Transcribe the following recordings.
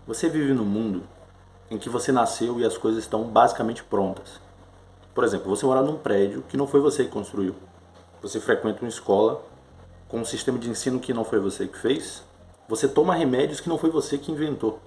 Você vive num mundo em que você nasceu e as coisas estão basicamente prontas. Por exemplo, você mora num prédio que não foi você que construiu. Você frequenta uma escola com um sistema de ensino que não foi você que fez. Você toma remédios que não foi você que inventou.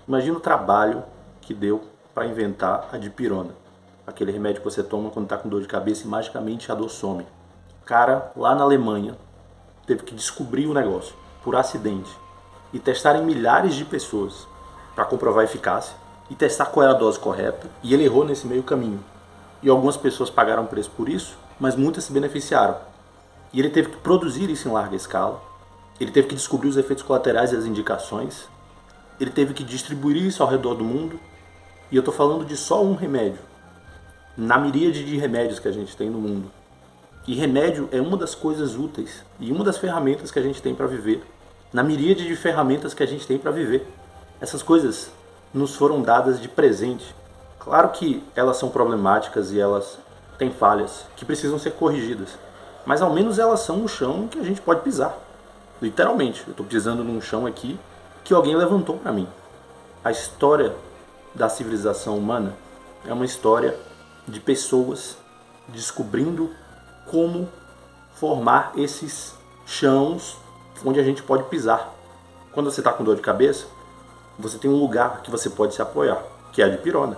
Imagina o trabalho que deu para inventar a dipirona. Aquele remédio que você toma quando está com dor de cabeça e magicamente a dor some. O cara lá na Alemanha teve que descobrir o negócio por acidente e testar em milhares de pessoas para comprovar a eficácia e testar qual era a dose correta, e ele errou nesse meio caminho. E algumas pessoas pagaram preço por isso, mas muitas se beneficiaram. E ele teve que produzir isso em larga escala, ele teve que descobrir os efeitos colaterais e as indicações, ele teve que distribuir isso ao redor do mundo, e eu estou falando de só um remédio, na miríade de remédios que a gente tem no mundo. E remédio é uma das coisas úteis e uma das ferramentas que a gente tem para viver, na miríade de ferramentas que a gente tem para viver. Essas coisas nos foram dadas de presente. Claro que elas são problemáticas e elas têm falhas que precisam ser corrigidas, mas ao menos elas são um chão que a gente pode pisar. Literalmente, eu estou pisando num chão aqui que alguém levantou para mim. A história da civilização humana é uma história de pessoas descobrindo como formar esses chãos onde a gente pode pisar. Quando você está com dor de cabeça, você tem um lugar que você pode se apoiar, que é a dipirona.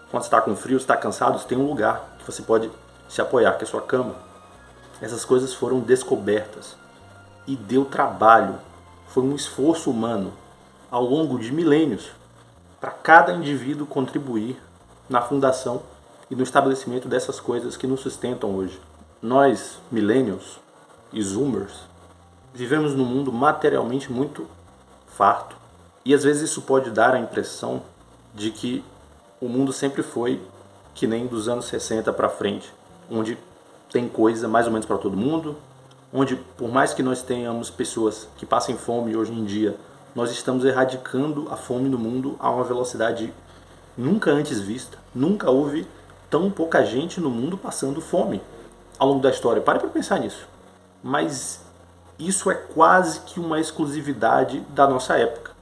Quando você está com frio, você está cansado, você tem um lugar que você pode se apoiar, que é a sua cama. Essas coisas foram descobertas e deu trabalho. Foi um esforço humano ao longo de milênios para cada indivíduo contribuir na fundação e no estabelecimento dessas coisas que nos sustentam hoje. Nós, millennials e zoomers, vivemos num mundo materialmente muito farto. E às vezes isso pode dar a impressão de que o mundo sempre foi que nem dos anos 60 para frente, onde tem coisa mais ou menos para todo mundo, onde por mais que nós tenhamos pessoas que passem fome hoje em dia, nós estamos erradicando a fome no mundo a uma velocidade nunca antes vista. Nunca houve tão pouca gente no mundo passando fome ao longo da história. Pare para pensar nisso. Mas isso é quase que uma exclusividade da nossa época.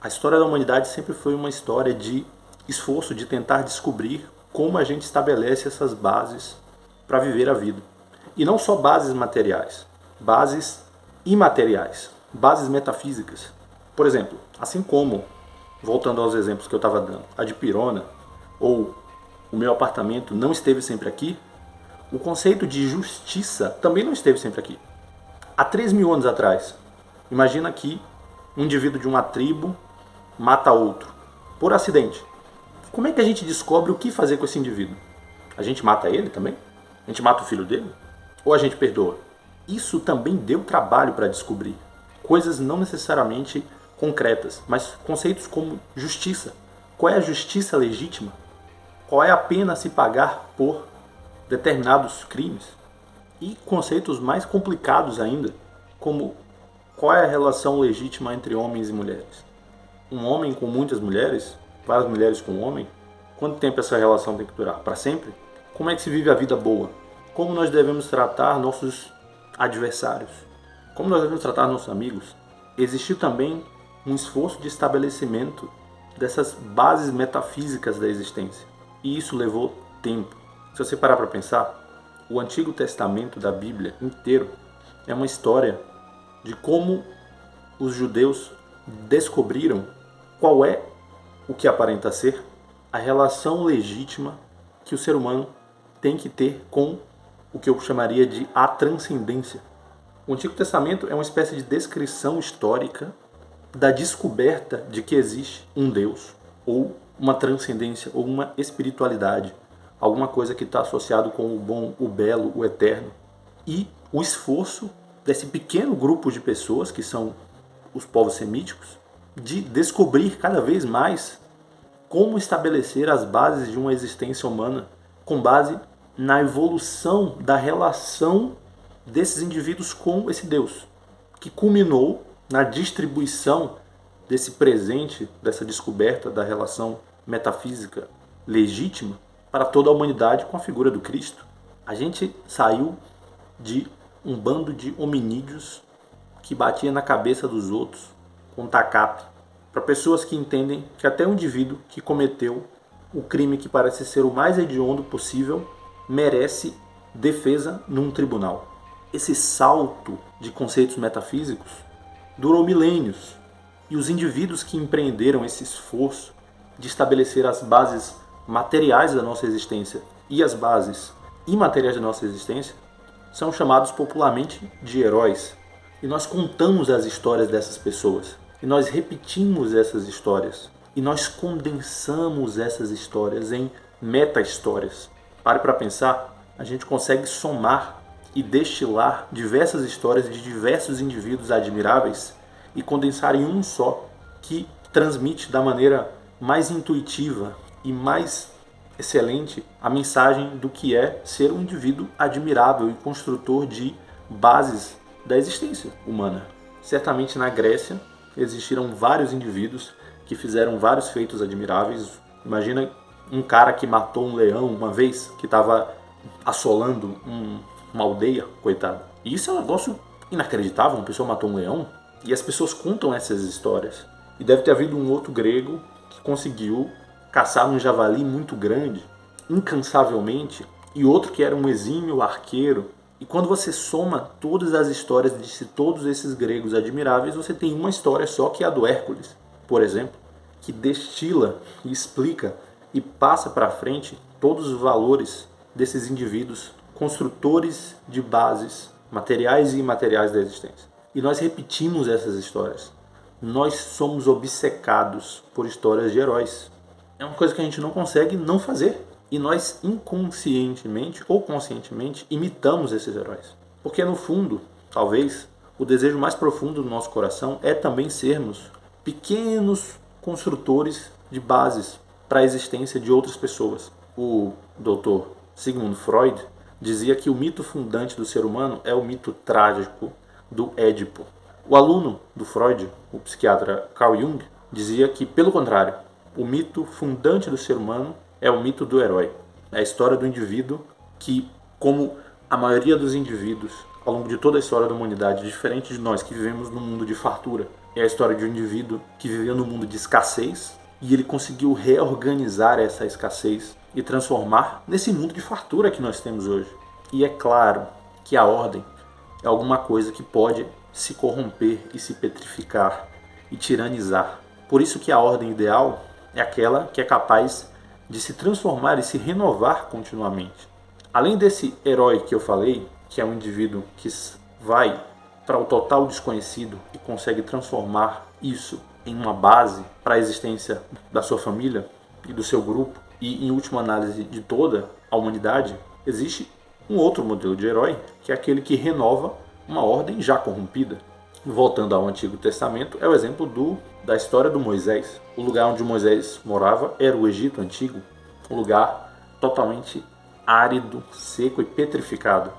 A história da humanidade sempre foi uma história de esforço, de tentar descobrir como a gente estabelece essas bases para viver a vida. E não só bases materiais, bases imateriais, bases metafísicas. Por exemplo, assim como, voltando aos exemplos que eu estava dando, a dipirona ou o meu apartamento não esteve sempre aqui, o conceito de justiça também não esteve sempre aqui. Há 3.000 anos atrás, imagina que um indivíduo de uma tribo mata outro, por acidente. Como é que a gente descobre o que fazer com esse indivíduo? A gente mata ele também? A gente mata o filho dele? Ou a gente perdoa? Isso também deu trabalho para descobrir. Coisas não necessariamente concretas, mas conceitos como justiça. Qual é a justiça legítima? Qual é a pena a se pagar por determinados crimes? E conceitos mais complicados ainda, como qual é a relação legítima entre homens e mulheres? Um homem com muitas mulheres, várias mulheres com um homem, quanto tempo essa relação tem que durar? Para sempre? Como é que se vive a vida boa? Como nós devemos tratar nossos adversários? Como nós devemos tratar nossos amigos? Existiu também um esforço de estabelecimento dessas bases metafísicas da existência. E isso levou tempo. Se você parar para pensar, o Antigo Testamento da Bíblia inteiro é uma história de como os judeus descobriram qual é o que aparenta ser a relação legítima que o ser humano tem que ter com o que eu chamaria de a transcendência. O Antigo Testamento é uma espécie de descrição histórica da descoberta de que existe um Deus, ou uma transcendência, ou uma espiritualidade, alguma coisa que está associado com o bom, o belo, o eterno. E o esforço desse pequeno grupo de pessoas, que são os povos semíticos, de descobrir cada vez mais como estabelecer as bases de uma existência humana com base na evolução da relação desses indivíduos com esse Deus, que culminou na distribuição desse presente, dessa descoberta da relação metafísica legítima para toda a humanidade com a figura do Cristo. A gente saiu de um bando de hominídeos que batia na cabeça dos outros com tacape para pessoas que entendem que até um indivíduo que cometeu o crime que parece ser o mais hediondo possível merece defesa num tribunal. Esse salto de conceitos metafísicos durou milênios, e os indivíduos que empreenderam esse esforço de estabelecer as bases materiais da nossa existência e as bases imateriais da nossa existência são chamados popularmente de heróis. E nós contamos as histórias dessas pessoas, e nós repetimos essas histórias, e nós condensamos essas histórias em meta-histórias. Pare para pensar, a gente consegue somar e destilar diversas histórias de diversos indivíduos admiráveis e condensar em um só, que transmite da maneira mais intuitiva e mais excelente a mensagem do que é ser um indivíduo admirável e construtor de bases da existência humana. Certamente na Grécia existiram vários indivíduos que fizeram vários feitos admiráveis. Imagina um cara que matou um leão uma vez, que estava assolando uma aldeia, coitado. E isso é um negócio inacreditável, uma pessoa matou um leão. E as pessoas contam essas histórias. E deve ter havido um outro grego que conseguiu caçar um javali muito grande, incansavelmente, e outro que era um exímio arqueiro. E quando você soma todas as histórias de todos esses gregos admiráveis, você tem uma história só, que é a do Hércules, por exemplo, que destila e explica e passa para frente todos os valores desses indivíduos construtores de bases materiais e imateriais da existência. E nós repetimos essas histórias. Nós somos obcecados por histórias de heróis. É uma coisa que a gente não consegue não fazer. E nós inconscientemente ou conscientemente imitamos esses heróis. Porque no fundo, talvez, o desejo mais profundo do nosso coração é também sermos pequenos construtores de bases para a existência de outras pessoas. O Dr. Sigmund Freud dizia que o mito fundante do ser humano é o mito trágico do Édipo. O aluno do Freud, o psiquiatra Carl Jung, dizia que, pelo contrário, o mito fundante do ser humano é o mito do herói. É a história do indivíduo que, como a maioria dos indivíduos ao longo de toda a história da humanidade, diferente de nós que vivemos num mundo de fartura, é a história de um indivíduo que vivia num mundo de escassez, e ele conseguiu reorganizar essa escassez e transformar nesse mundo de fartura que nós temos hoje. E é claro que a ordem é alguma coisa que pode se corromper e se petrificar e tiranizar. Por isso que a ordem ideal é aquela que é capaz de se transformar e se renovar continuamente. Além desse herói que eu falei, que é um indivíduo que vai para o total desconhecido e consegue transformar isso em uma base para a existência da sua família e do seu grupo, e em última análise de toda a humanidade, existe um outro modelo de herói, que é aquele que renova uma ordem já corrompida. Voltando ao Antigo Testamento, é o exemplo da história do Moisés. O lugar onde Moisés morava era o Egito Antigo, um lugar totalmente árido, seco e petrificado,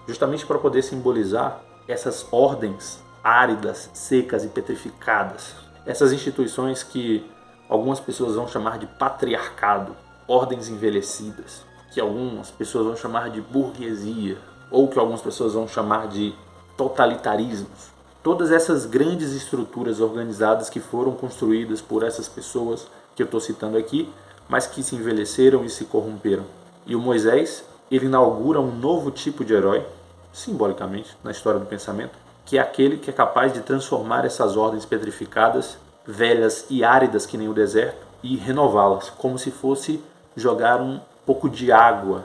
justamente para poder simbolizar essas ordens áridas, secas e petrificadas. Essas instituições que algumas pessoas vão chamar de patriarcado, ordens envelhecidas, que algumas pessoas vão chamar de burguesia, ou que algumas pessoas vão chamar de totalitarismos. Todas essas grandes estruturas organizadas que foram construídas por essas pessoas que eu estou citando aqui, mas que se envelheceram e se corromperam. E o Moisés, ele inaugura um novo tipo de herói, simbolicamente, na história do pensamento, que é aquele que é capaz de transformar essas ordens petrificadas, velhas e áridas que nem o deserto, e renová-las, como se fosse jogar um pouco de água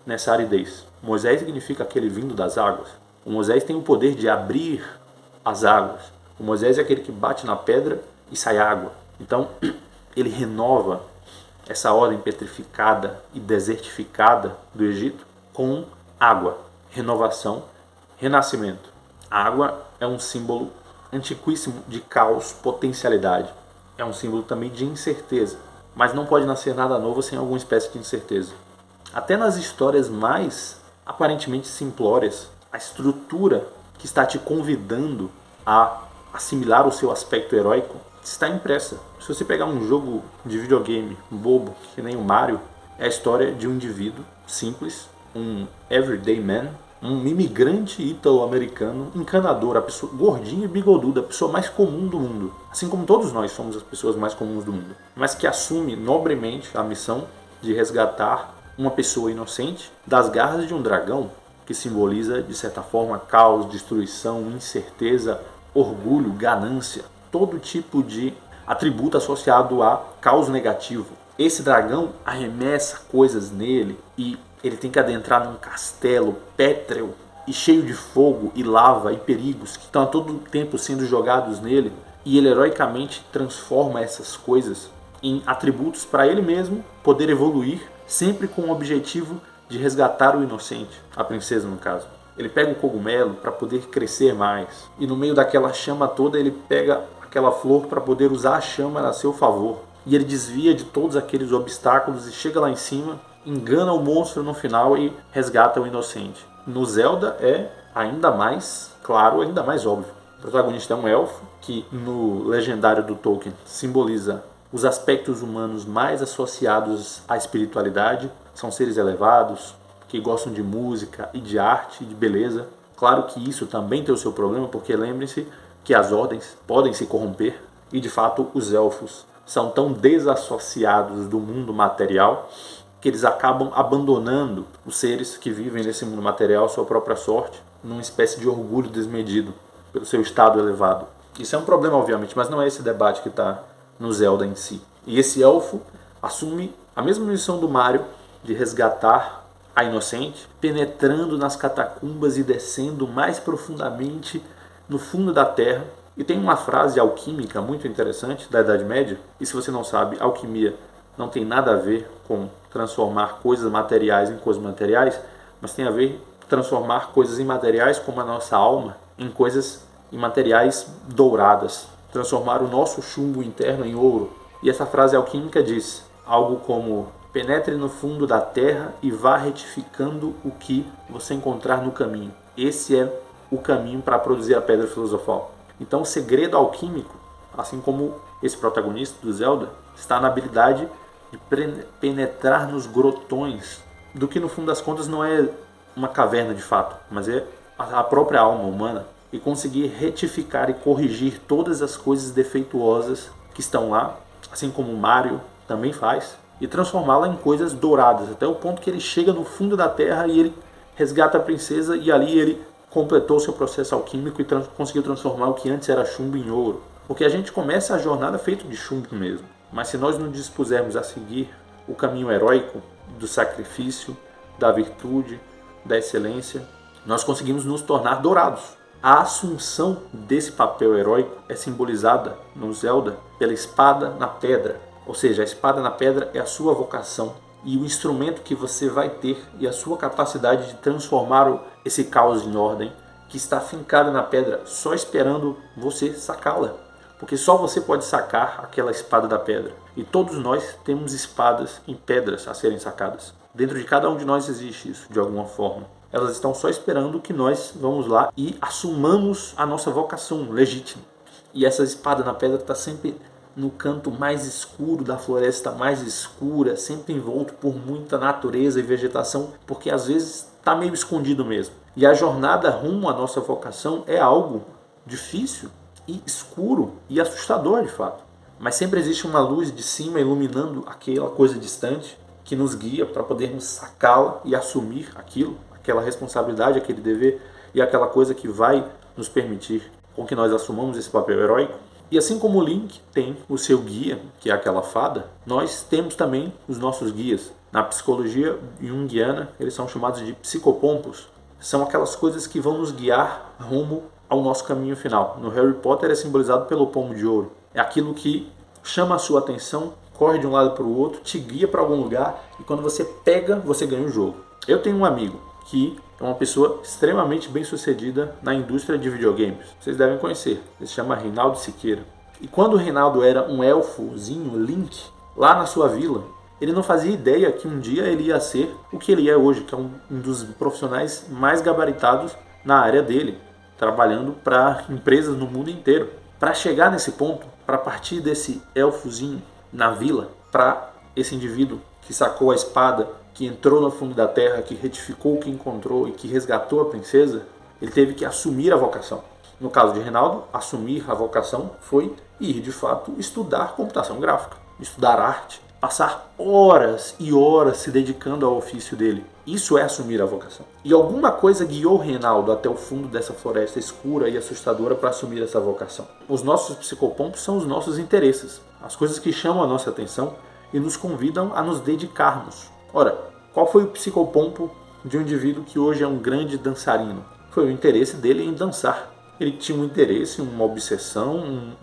nessa aridez. Moisés significa aquele vindo das águas. O Moisés tem o poder de abrir as águas. O Moisés é aquele que bate na pedra e sai água. Então, ele renova essa ordem petrificada e desertificada do Egito com água, renovação, renascimento. A água é um símbolo antiquíssimo de caos, potencialidade. É um símbolo também de incerteza, mas não pode nascer nada novo sem alguma espécie de incerteza. Até nas histórias mais aparentemente simplórias, a estrutura que está te convidando a assimilar o seu aspecto heróico está impressa. Se você pegar um jogo de videogame bobo, que nem o Mario, é a história de um indivíduo simples, um everyday man, um imigrante ítalo-americano, encanador, a pessoa gordinha e bigoduda, a pessoa mais comum do mundo. Assim como todos nós somos as pessoas mais comuns do mundo. Mas que assume nobremente a missão de resgatar uma pessoa inocente das garras de um dragão, que simboliza, de certa forma, caos, destruição, incerteza, orgulho, ganância, todo tipo de atributo associado a caos negativo. Esse dragão arremessa coisas nele e ele tem que adentrar num castelo pétreo e cheio de fogo e lava e perigos que estão a todo tempo sendo jogados nele, e ele heroicamente transforma essas coisas em atributos para ele mesmo poder evoluir, sempre com o objetivo de resgatar o inocente, a princesa no caso. Ele pega o cogumelo para poder crescer mais, e no meio daquela chama toda ele pega aquela flor para poder usar a chama a seu favor. E ele desvia de todos aqueles obstáculos e chega lá em cima, engana o monstro no final e resgata o inocente. No Zelda é ainda mais claro, ainda mais óbvio. O protagonista é um elfo que no legendário do Tolkien simboliza os aspectos humanos mais associados à espiritualidade. São seres elevados, que gostam de música e de arte e de beleza. Claro que isso também tem o seu problema, porque lembrem-se que as ordens podem se corromper e de fato os elfos são tão desassociados do mundo material que eles acabam abandonando os seres que vivem nesse mundo material à sua própria sorte, numa espécie de orgulho desmedido pelo seu estado elevado. Isso é um problema, obviamente, mas não é esse debate que está no Zelda em si. E esse elfo assume a mesma missão do Mario de resgatar a inocente, penetrando nas catacumbas e descendo mais profundamente no fundo da terra. E tem uma frase alquímica muito interessante da Idade Média, e se você não sabe, alquimia não tem nada a ver com transformar coisas materiais em coisas materiais, mas tem a ver transformar coisas imateriais, como a nossa alma, em coisas imateriais douradas, transformar o nosso chumbo interno em ouro. E essa frase alquímica diz algo como: penetre no fundo da terra e vá retificando o que você encontrar no caminho. Esse é o caminho para produzir a pedra filosofal. Então o segredo alquímico, assim como esse protagonista do Zelda, está na habilidade de penetrar nos grotões do que no fundo das contas não é uma caverna de fato, mas é a própria alma humana, e conseguir retificar e corrigir todas as coisas defeituosas que estão lá, assim como o Mario também faz, e transformá-la em coisas douradas, até o ponto que ele chega no fundo da terra e ele resgata a princesa, e ali ele completou seu processo alquímico e conseguiu transformar o que antes era chumbo em ouro. Porque a gente começa a jornada feito de chumbo mesmo. Mas se nós nos dispusermos a seguir o caminho heróico do sacrifício, da virtude, da excelência, nós conseguimos nos tornar dourados. A assunção desse papel heróico é simbolizada no Zelda pela espada na pedra. Ou seja, a espada na pedra é a sua vocação e o instrumento que você vai ter e a sua capacidade de transformar esse caos em ordem que está fincado na pedra, só esperando você sacá-la. Porque só você pode sacar aquela espada da pedra. E todos nós temos espadas em pedras a serem sacadas. Dentro de cada um de nós existe isso, de alguma forma. Elas estão só esperando que nós vamos lá e assumamos a nossa vocação legítima. E essa espada na pedra está sempre no canto mais escuro da floresta mais escura, sempre envolto por muita natureza e vegetação, porque às vezes está meio escondido mesmo. E a jornada rumo à nossa vocação é algo difícil e escuro e assustador de fato. Mas sempre existe uma luz de cima iluminando aquela coisa distante que nos guia para podermos sacá-la e assumir aquilo, aquela responsabilidade, aquele dever e aquela coisa que vai nos permitir com que nós assumamos esse papel heróico. E assim como o Link tem o seu guia, que é aquela fada, nós temos também os nossos guias. Na psicologia junguiana, eles são chamados de psicopompos. São aquelas coisas que vão nos guiar rumo ao nosso caminho final. No Harry Potter é simbolizado pelo pomo de ouro. É aquilo que chama a sua atenção, corre de um lado para o outro, te guia para algum lugar e quando você pega, você ganha o jogo. Eu tenho um amigo que é uma pessoa extremamente bem sucedida na indústria de videogames. Vocês devem conhecer. Ele se chama Reinaldo Siqueira. E quando o Reinaldo era um elfozinho, Link, lá na sua vila, ele não fazia ideia que um dia ele ia ser o que ele é hoje, que é um dos profissionais mais gabaritados na área dele, trabalhando para empresas no mundo inteiro. Para chegar nesse ponto, para partir desse elfozinho na vila, para esse indivíduo que sacou a espada, que entrou no fundo da terra, que retificou o que encontrou e que resgatou a princesa, ele teve que assumir a vocação. No caso de Reinaldo, assumir a vocação foi ir, de fato, estudar computação gráfica, estudar arte, passar horas e horas se dedicando ao ofício dele. Isso é assumir a vocação. E alguma coisa guiou Reinaldo até o fundo dessa floresta escura e assustadora para assumir essa vocação. Os nossos psicopompos são os nossos interesses, as coisas que chamam a nossa atenção e nos convidam a nos dedicarmos. Ora, qual foi o psicopompo de um indivíduo que hoje é um grande dançarino? Foi o interesse dele em dançar. Ele tinha um interesse, uma obsessão,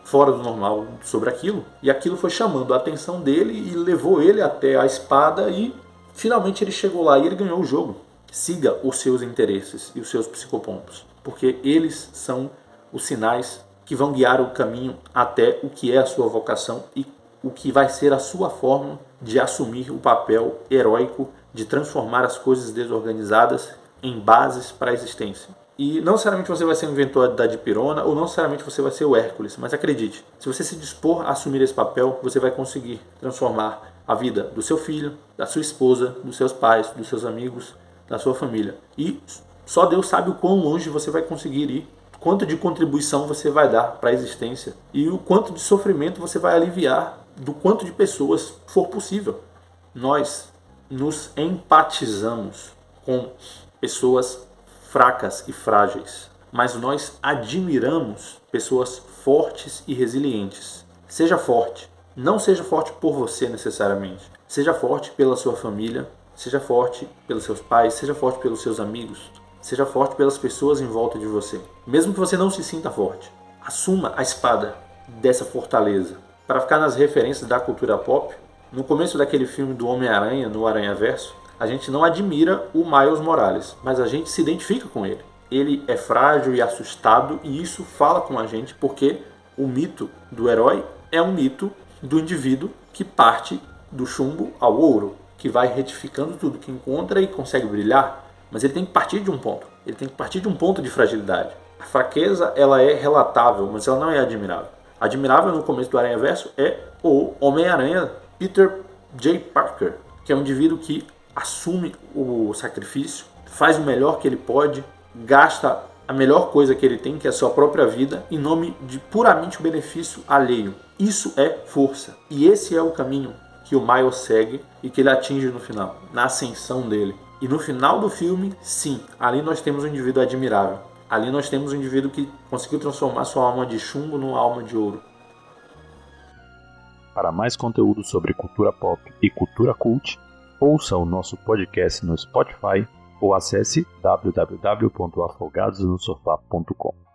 fora do normal sobre aquilo, e aquilo foi chamando a atenção dele e levou ele até a espada e finalmente ele chegou lá e ele ganhou o jogo. Siga os seus interesses e os seus psicopompos, porque eles são os sinais que vão guiar o caminho até o que é a sua vocação e o que vai ser a sua forma de assumir o papel heróico de transformar as coisas desorganizadas em bases para a existência. E não necessariamente você vai ser o inventor da dipirona ou não necessariamente você vai ser o Hércules, mas acredite, se você se dispor a assumir esse papel, você vai conseguir transformar a vida do seu filho, da sua esposa, dos seus pais, dos seus amigos, da sua família. E só Deus sabe o quão longe você vai conseguir ir, quanto de contribuição você vai dar para a existência e o quanto de sofrimento você vai aliviar do quanto de pessoas for possível. Nós nos empatizamos com pessoas fracas e frágeis, mas nós admiramos pessoas fortes e resilientes. Seja forte. Não seja forte por você necessariamente. Seja forte pela sua família, seja forte pelos seus pais, seja forte pelos seus amigos, seja forte pelas pessoas em volta de você. Mesmo que você não se sinta forte, assuma a espada dessa fortaleza. Para ficar nas referências da cultura pop, no começo daquele filme do Homem-Aranha, no Aranhaverso, a gente não admira o Miles Morales, mas a gente se identifica com ele. Ele é frágil e assustado e isso fala com a gente porque o mito do herói é um mito do indivíduo que parte do chumbo ao ouro, que vai retificando tudo que encontra e consegue brilhar, mas ele tem que partir de um ponto. Ele tem que partir de um ponto de fragilidade. A fraqueza, ela é relatável, mas ela não é admirável. Admirável no começo do Aranhaverso é o Homem-Aranha Peter J. Parker, que é um indivíduo que assume o sacrifício, faz o melhor que ele pode, gasta a melhor coisa que ele tem, que é a sua própria vida, em nome de puramente o benefício alheio. Isso é força. E esse é o caminho que o Miles segue e que ele atinge no final, na ascensão dele. E no final do filme, sim, ali nós temos um indivíduo admirável. Ali nós temos um indivíduo que conseguiu transformar sua alma de chumbo numa alma de ouro. Para mais conteúdo sobre cultura pop e cultura cult, ouça o nosso podcast no Spotify ou acesse www.afogadosnosofá.com.